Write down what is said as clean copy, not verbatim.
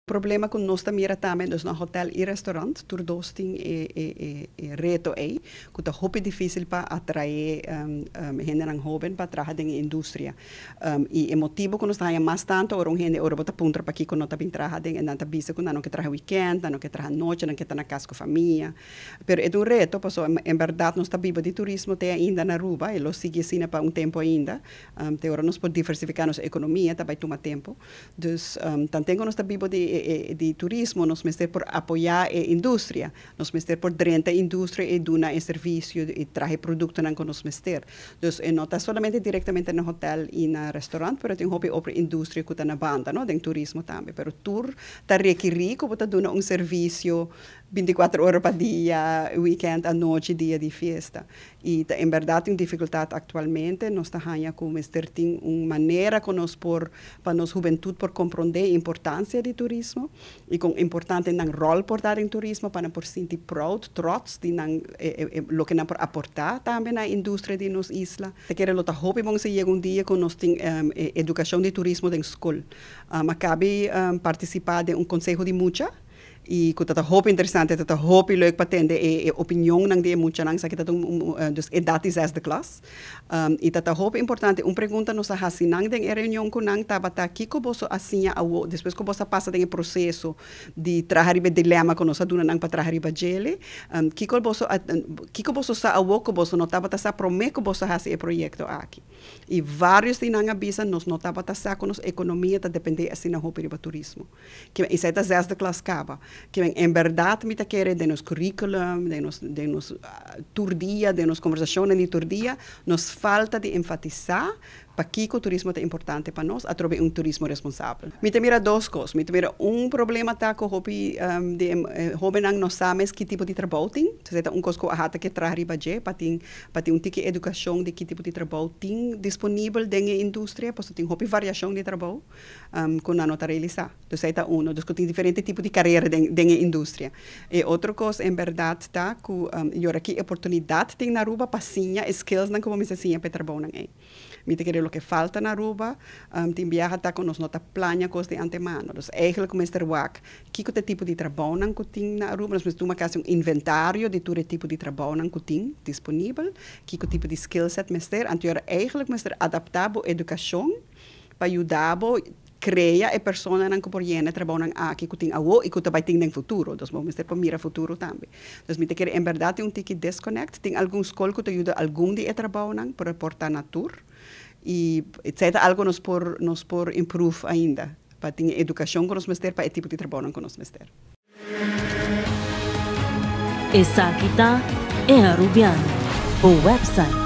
Problema com nós também também dus na hotel e restaurante tur dosting reto que tá hope difícil para atrair gente nang joven para trabalhar na indústria e motivo que nós tá mais tanto orang gente ora bota punta para aqui que nós tá bem trabalhar em nanta bisa que não que trabalhar weekend não que trabalhar noite não que tá na casa com família pero é reto passo em verdade nós tá vivo de turismo até ainda na Aruba e lo sigue assim para tempo ainda te ora nós pode diversificar nossa economia tá vai tomar tempo dus tanto nós tá vivo de turismo, nós mestre por apoiar a indústria, nós mestre por drenta a indústria e dar um serviço e trazer produto não nós mestre. Então, não está somente diretamente no hotel e no restaurante, mas tem hobby outra indústria que está na banda, não? Tem turismo também. Pero tour está requerido para dar um serviço 24 horas por dia, weekend, à noite, dia de festa. E, em verdade, tem dificuldade atualmente. Nós estamos com uma maneira que nós para nossa juventude por compreender a importância do turismo e com importante um rol por dar em turismo para por sentir proud, trots de lo que não por aportar também na indústria de nossa isla. Te quero lutar hobby vamos chegar dia com nós tem educação de turismo na escola. Acabe participar de conselho de mucha e que tata hoop interessante, tata hoop leuk patende e opinião nang de mucha nang sa kita dus edati zesde klas. E tata hoop importante, pergunta nos hasi nang den reunião com nang tabata kiko boso asinha awo, depois que bosa passa den processo de trabalhar dilema com nossa duna nang para trabalhar jele, kiko boso sa awo ko boso no tabata sa prome ko boso hasi e projeto aqui. E vários de nang abisa nos no tabata sa com nos economia ta depende assim na hoop riba turismo. Que e seta zesde klas kaba. Que em verdade me quer de nos currículum, de nos tour dia, de nos conversações de tour dia, nos falta de enfatizar para que o turismo é importante para nós, através de turismo responsável. Me mira duas coisas. Me mira problema tá com hobby de hobby não sabemos que tipo de trabalho tem. Se é coisa que a hata que traz riba je, para ter tipo de educação de que tipo de trabalho tem disponível dentro da indústria, pois tem hobby variação de trabalho que não está realizar. Então é então tem diferentes tipos de carreira dentro da indústria. E outra coisa, em verdade, tá que eu aqui oportunidade tem na Aruba para sinha skills não como me sinha para trabalhar não é. Me querer lo que falta na Aruba, tem viaja tá com nós nota plania coisa de antemano. Dus eigenlijk Mr. Wak, que tipo de trabalho que tem na Aruba, nós temos uma casa inventário de todo tipo de trabalho que tem disponível, que tipo de skill set Mr. Anterior eigenlijk Mr. adaptar a educação para ajudar cria e persona que por jene trabalham aqui que tem awo e que também tem no futuro. Então vamos ter para mirar futuro também. Então me querer em verdade um tique disconnect, tem algum escola que te ajuda algum de trabalham para portar natura. E etc. Algo nos por improve ainda para ter educação com os mestres para o tipo de trabalho com os mestres. Essa aqui tá é Arubiano, o website